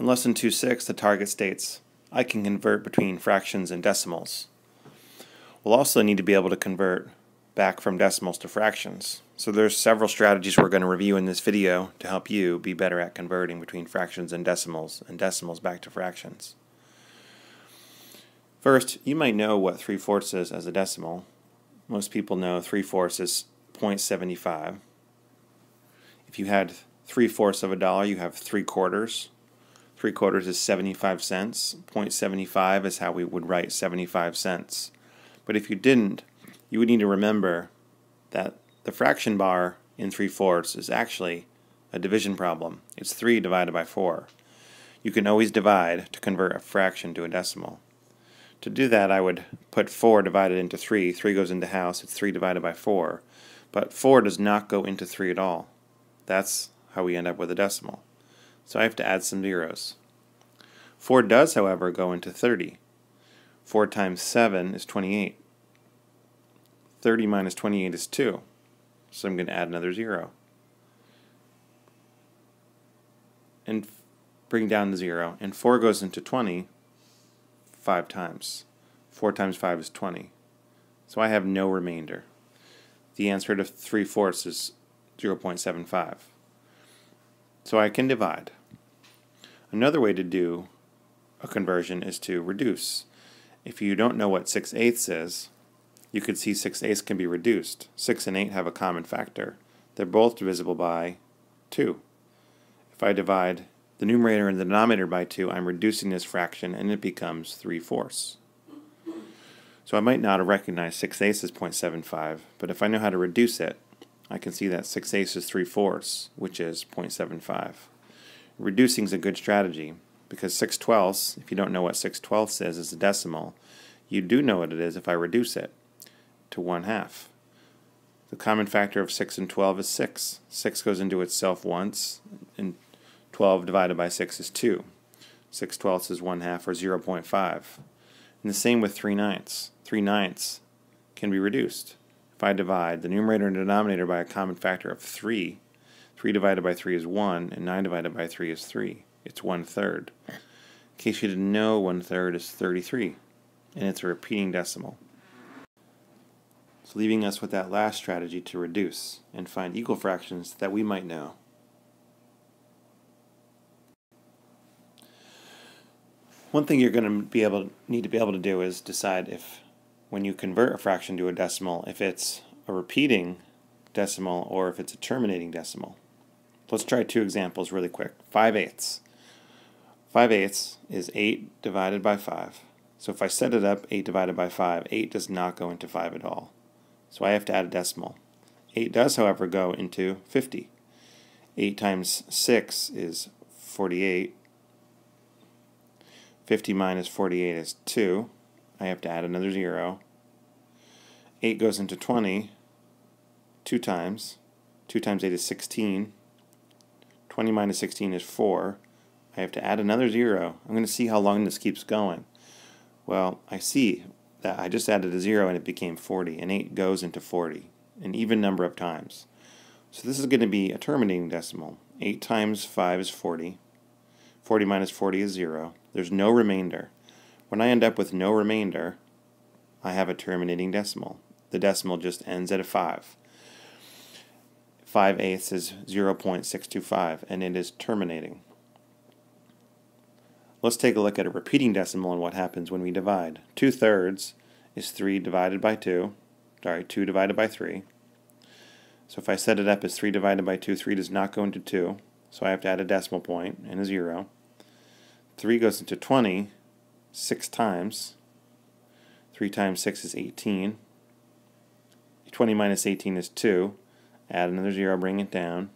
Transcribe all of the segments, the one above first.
In Lesson 2.6, the target states, I can convert between fractions and decimals. We'll also need to be able to convert back from decimals to fractions. So there's several strategies we're going to review in this video to help you be better at converting between fractions and decimals back to fractions. First, you might know what 3/4 is as a decimal. Most people know 3/4 is 0.75. If you had 3/4 of a dollar, you have 3/4. 3/4 is 75 cents. 0.75 is how we would write 75 cents. But if you didn't, you would need to remember that the fraction bar in 3/4 is actually a division problem. It's 3 divided by 4. You can always divide to convert a fraction to a decimal. To do that, I would put 4 divided into 3. 3 goes into house. It's 3 divided by 4. But 4 does not go into 3 at all. That's how we end up with a decimal. So I have to add some zeros. 4 does, however, go into 30. 4 times 7 is 28. 30 minus 28 is 2. So I'm going to add another 0. And bring down the 0. And 4 goes into 20 5 times. 4 times 5 is 20. So I have no remainder. The answer to 3/4 is 0.75. So I can divide. Another way to do a conversion is to reduce. If you don't know what 6/8 is, you could see 6/8 can be reduced. 6 and 8 have a common factor. They're both divisible by 2. If I divide the numerator and the denominator by 2, I'm reducing this fraction and it becomes 3/4. So I might not have recognized 6/8 as 0.75, but if I know how to reduce it, I can see that 6/8 is 3/4, which is 0.75. Reducing is a good strategy because 6/12, if you don't know what 6/12 is as a decimal, you do know what it is if I reduce it to 1/2. The common factor of 6 and 12 is 6. 6 goes into itself once, and 12 divided by 6 is 2. 6/12 is 1/2 or 0.5. And the same with 3/9. 3/9 can be reduced. If I divide the numerator and denominator by a common factor of 3, 3 divided by 3 is 1, and 9 divided by 3 is 3. It's 1/3. In case you didn't know, 1/3 is 33, and it's a repeating decimal. So leaving us with that last strategy to reduce and find equal fractions that we might know. One thing you're going to need to be able to do is decide if, when you convert a fraction to a decimal, if it's a repeating decimal or if it's a terminating decimal. Let's try 2 examples really quick. 5/8. 5/8 is 8 divided by 5. So if I set it up 8 divided by 5, 8 does not go into 5 at all. So I have to add a decimal. 8 does, however, go into 50. 8 times 6 is 48. 50 minus 48 is 2. I have to add another 0. 8 goes into 20 2 times. 2 times 8 is 16. 20 minus 16 is 4. I have to add another 0. I'm going to see how long this keeps going. Well, I see that I just added a 0 and it became 40, and 8 goes into 40, an even number of times. So this is going to be a terminating decimal. 8 times 5 is 40. 40 minus 40 is 0. There's no remainder. When I end up with no remainder, I have a terminating decimal. The decimal just ends at a 5. 5/8 is 0.625, and it is terminating. Let's take a look at a repeating decimal and what happens when we divide. 2/3 is 3 divided by 2. 2 divided by 3. So if I set it up as 3 divided by 2, 3 does not go into 2. So I have to add a decimal point and a 0. 3 goes into 20 6 times. 3 times 6 is 18. 20 minus 18 is 2. Add another 0, bring it down.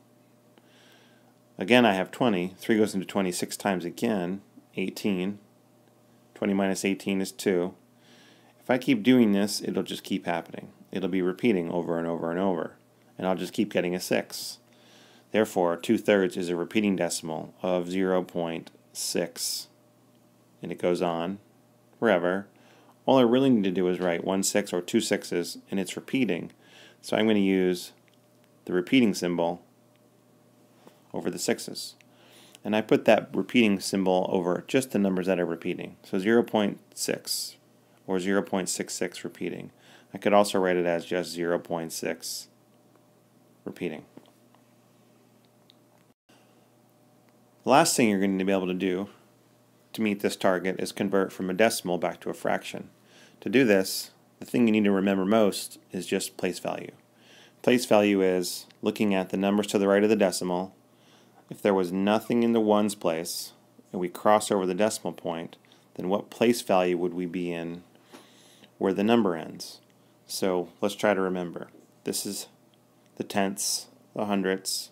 Again I have 20. 3 goes into 20 6 times again. 18. 20 minus 18 is 2. If I keep doing this, it'll just keep happening. It'll be repeating over and over and over. And I'll just keep getting a 6. Therefore, 2/3 is a repeating decimal of 0.6. And it goes on forever. All I really need to do is write 1 6 or 2 6s, and it's repeating. So I'm going to use the repeating symbol over the 6's. And I put that repeating symbol over just the numbers that are repeating. So 0.6 or 0.66 repeating. I could also write it as just 0.6 repeating. The last thing you're going to be able to do to meet this target is convert from a decimal back to a fraction. To do this, the thing you need to remember most is just place value. Place value is looking at the numbers to the right of the decimal. If there was nothing in the ones place and we cross over the decimal point, then what place value would we be in where the number ends? So let's try to remember. This is the tenths, the hundredths,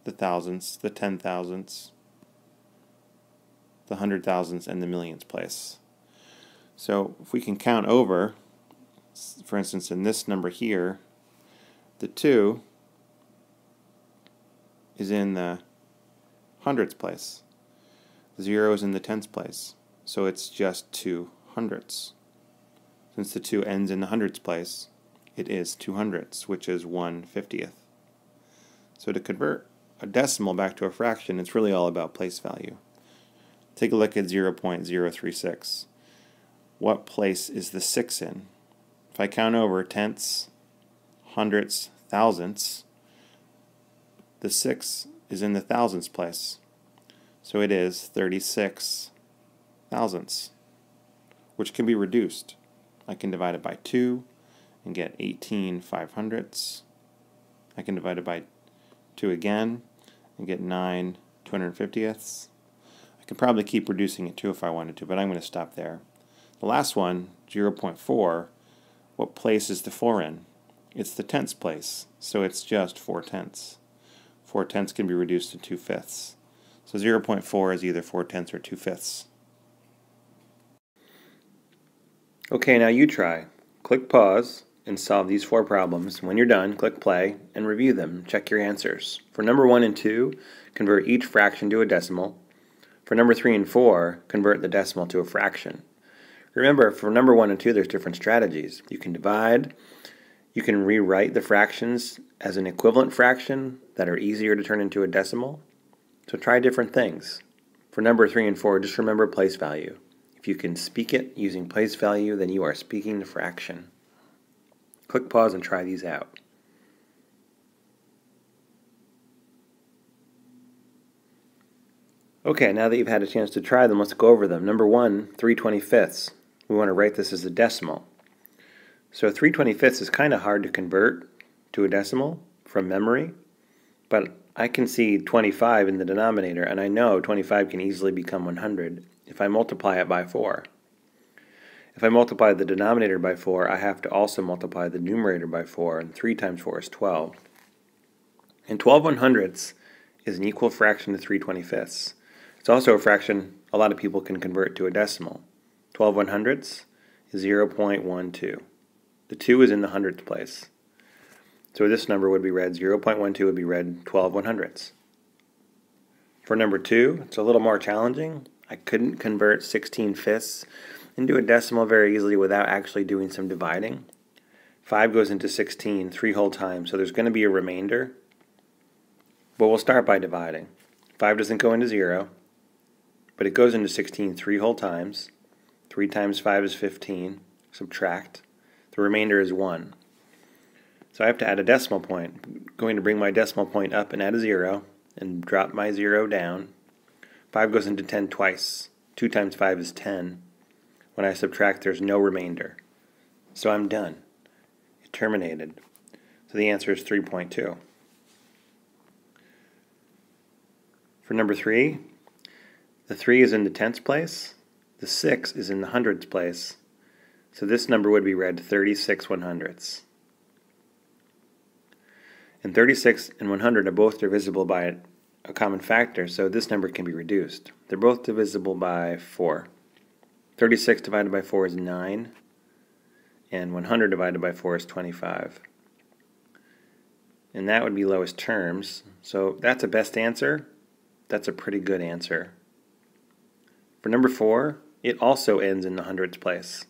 the thousandths, the 10,000ths, the 100,000ths, and the millions place. So if we can count over, for instance in this number here, the 2 is in the hundredths place. The 0 is in the tenths place. So it's just 2 hundredths. Since the 2 ends in the hundredths place, it is 2 hundredths, which is 1/50th. So to convert a decimal back to a fraction, it's really all about place value. Take a look at 0.036. What place is the 6 in? If I count over tenths, hundredths, thousandths, the 6 is in the thousandths place. So it is 36 thousandths, which can be reduced. I can divide it by 2 and get 18 500ths. I can divide it by 2 again and get 9 250ths. I could probably keep reducing it too if I wanted to, but I'm going to stop there. The last one, 0.4, what place is the 4 in? It's the tenths place, so it's just 4 tenths. 4 tenths can be reduced to 2 fifths. So 0.4 is either 4 tenths or 2 fifths. Okay, now you try. Click pause and solve these 4 problems. When you're done, click play and review them. Check your answers. For number 1 and 2, convert each fraction to a decimal. For number 3 and 4, convert the decimal to a fraction. Remember, for number 1 and 2, there's different strategies. You can divide. You can rewrite the fractions as an equivalent fraction that are easier to turn into a decimal. So try different things. For number 3 and 4, just remember place value. If you can speak it using place value, then you are speaking the fraction. Click pause and try these out. Okay, now that you've had a chance to try them, let's go over them. Number 1, 3/25. We want to write this as a decimal. So 3/25 is kind of hard to convert to a decimal from memory, but I can see 25 in the denominator, and I know 25 can easily become 100 if I multiply it by 4. If I multiply the denominator by 4, I have to also multiply the numerator by 4, and 3 times 4 is 12. And 12 100ths is an equal fraction to 3/25. It's also a fraction a lot of people can convert to a decimal. 12 100ths is 0.12. The 2 is in the hundredths place. So this number would be read 0.12 would be read 12 100ths. For number 2, it's a little more challenging. I couldn't convert 16 fifths into a decimal very easily without actually doing some dividing. 5 goes into 16 3 whole times, so there's going to be a remainder. But we'll start by dividing. 5 doesn't go into 0, but it goes into 16 3 whole times. 3 times 5 is 15. Subtract. The remainder is 1. So I have to add a decimal point. I'm going to bring my decimal point up and add a 0 and drop my 0 down. 5 goes into 10 twice. 2 times 5 is 10. When I subtract, there's no remainder. So I'm done. It terminated. So the answer is 3.2. For number 3, the 3 is in the tenths place. The 6 is in the hundredths place. So this number would be read 36 100ths. And 36 and 100 are both divisible by a common factor, so this number can be reduced. They're both divisible by 4. 36 divided by 4 is 9, and 100 divided by 4 is 25. And that would be lowest terms, so that's a best answer. That's a pretty good answer. For number 4, it also ends in the hundredths place.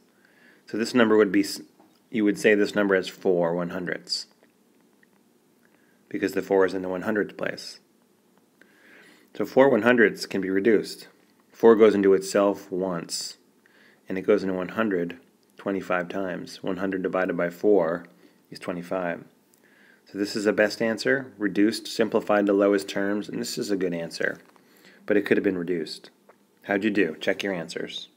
So this number would be, you would say this number has 4 100ths, because the 4 is in the 100th place. So 4 100ths can be reduced. 4 goes into itself once, and it goes into 100 25 times. 100 divided by 4 is 25. So this is the best answer, reduced, simplified to lowest terms, and this is a good answer. But it could have been reduced. How'd you do? Check your answers.